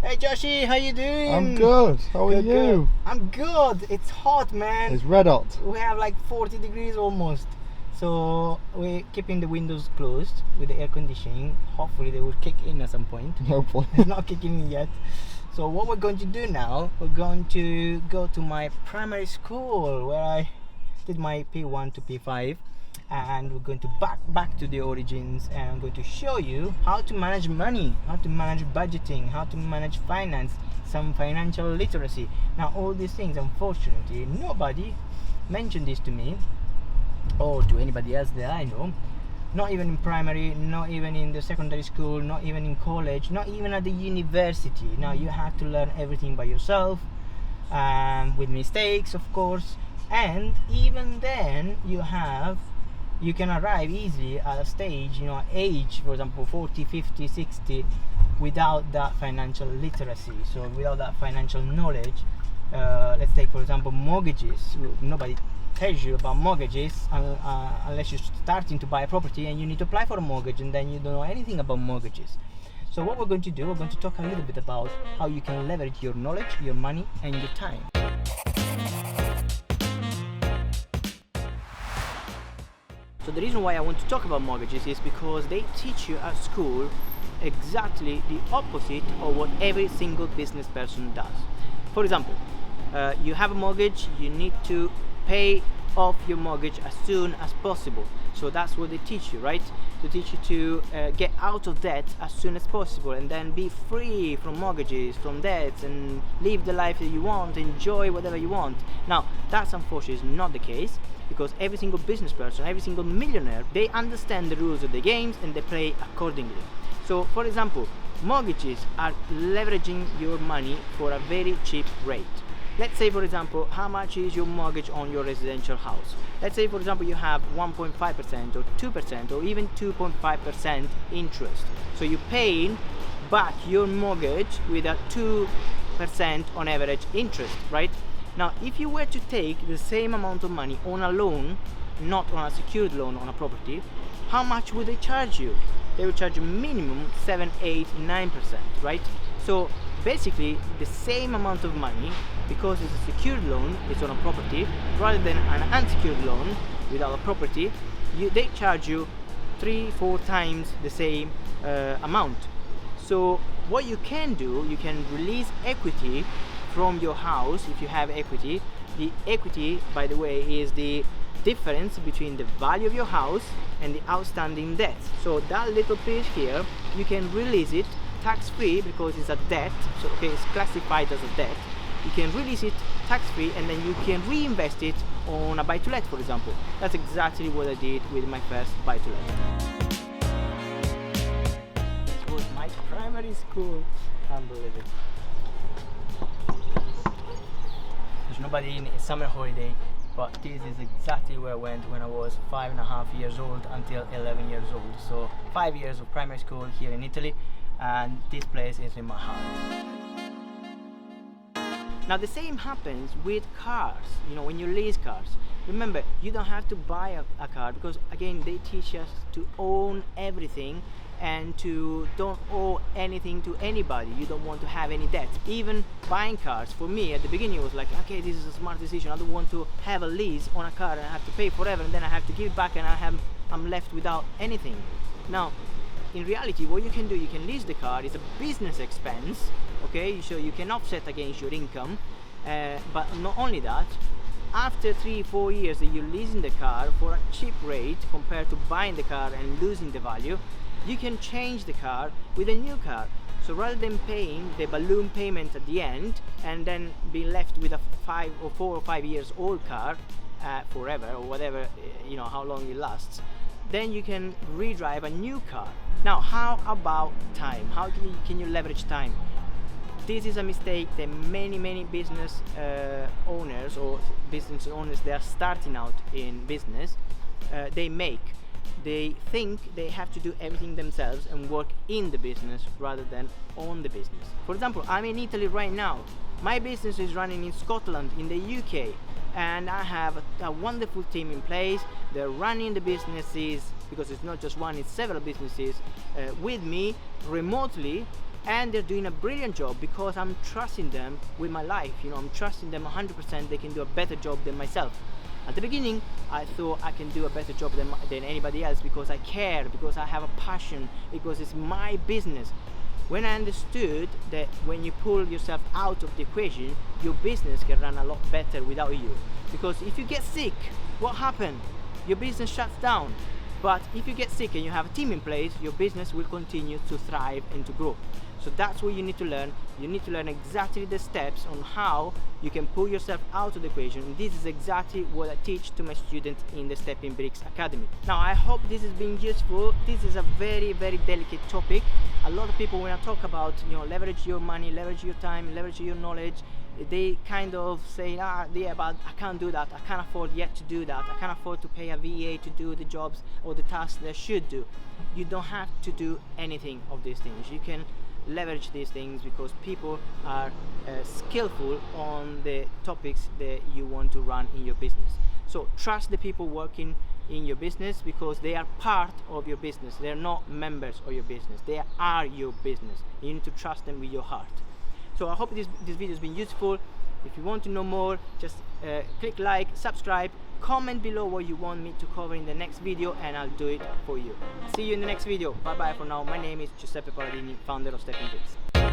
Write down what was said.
Hey Joshi, how you doing? I'm good. How are you? Good. I'm good. It's hot, man. It's red hot. We have like 40 degrees almost. So we're keeping the windows closed with the air conditioning. Hopefully they will kick in at some point. Hopefully. It's not kicking in yet. So what we're going to do now, we're going to go to my primary school where I did my P1 to P5, and we're going to back to the origins, and I'm going to show you how to manage money, how to manage budgeting, how to manage finance, some financial literacy. Now all these things, unfortunately, nobody mentioned this to me or to anybody else that I know. Not even in primary, not even in the secondary school, not even in college, not even at the university. Now you have to learn everything by yourself, with mistakes of course, and even then you can arrive easily at a stage, age, for example 40, 50, 60, without that financial literacy, so without that financial knowledge. Let's take for example mortgages. Nobody tells you about mortgages unless you're starting to buy a property and you need to apply for a mortgage, and then you don't know anything about mortgages. So what we're going to do, we're going to talk a little bit about how you can leverage your knowledge, your money, and your time. So the reason why I want to talk about mortgages is because they teach you at school exactly the opposite of what every single business person does. For example, you have a mortgage, you need to pay off your mortgage as soon as possible. So that's what they teach you, right? To teach you to get out of debt as soon as possible, and then be free from mortgages, from debts, and live the life that you want, enjoy whatever you want. Now, that's unfortunately not the case, because every single business person, every single millionaire, they understand the rules of the games and they play accordingly. So, for example, mortgages are leveraging your money for a very cheap rate. Let's say, for example, how much is your mortgage on your residential house? Let's say, for example, you have 1.5% or 2% or even 2.5% interest. So you're paying back your mortgage with a 2% on average interest, right? Now, if you were to take the same amount of money on a loan, not on a secured loan on a property, how much would they charge you? They would charge you minimum 7, 8, 9%, right? So basically the same amount of money, because it's a secured loan, it's on a property, rather than an unsecured loan without a property, they charge you 3-4 times the same amount. So what you can do, you can release equity from your house if you have equity. The equity, by the way, is the difference between the value of your house and the outstanding debt. So that little piece here, you can release it tax-free because it's a debt. So okay, it's classified as a debt. You can release it tax-free, and then you can reinvest it on a buy-to-let, for example. That's exactly what I did with my first buy-to-let. It was my primary school. Unbelievable. There's nobody in summer holiday, but this is exactly where I went when I was 5.5 years old until 11 years old. So 5 years of primary school here in Italy, and this place is in my heart. Now the same happens with cars, when you lease cars. Remember, you don't have to buy a car, because again, they teach us to own everything and to don't owe anything to anybody. You don't want to have any debt. Even buying cars, for me at the beginning, it was like, okay, this is a smart decision. I don't want to have a lease on a car and I have to pay forever, and then I have to give it back, and I'm left without anything. Now, in reality, what you can do, you can lease the car. It's a business expense, okay, so you can offset against your income, but not only that, after 3-4 years that you're leasing the car for a cheap rate compared to buying the car and losing the value, you can change the car with a new car. So rather than paying the balloon payment at the end and then being left with a 4 or 5 years old car forever, or whatever, how long it lasts, then you can redrive a new car. Now, how about time? How can you leverage time? This is a mistake that many business owners that are starting out in business, they make. They think they have to do everything themselves and work in the business rather than on the business. For example, I'm in Italy right now. My business is running in Scotland, in the UK, and I have a wonderful team in place. They're running the businesses, because it's not just one, it's several businesses with me remotely, and they're doing a brilliant job because I'm trusting them with my life. I'm trusting them 100%. They can do a better job than myself. At the beginning, I thought I can do a better job than anybody else because I care, because I have a passion, because it's my business. When I understood that when you pull yourself out of the equation, your business can run a lot better without you. Because if you get sick, what happens? Your business shuts down. But if you get sick and you have a team in place, your business will continue to thrive and to grow. So that's what you need to learn. You need to learn exactly the steps on how you can pull yourself out of the equation. And this is exactly what I teach to my students in the Stepping Bricks Academy. Now, I hope this has been useful. This is a very, very delicate topic. A lot of people, when I talk about, leverage your money, leverage your time, leverage your knowledge, they kind of say, yeah, but I can't do that. I can't afford yet to do that. I can't afford to pay a VA to do the jobs or the tasks they should do. You don't have to do anything of these things. You can leverage these things because people are skillful on the topics that you want to run in your business. So trust the people working in your business because they are part of your business. They're not members of your business. They are your business. You need to trust them with your heart. So I hope this video has been useful. If you want to know more, just click like, subscribe, comment below what you want me to cover in the next video, and I'll do it for you. See you in the next video. Bye bye for now. My name is Giuseppe Paladini, founder of Stepping Bricks.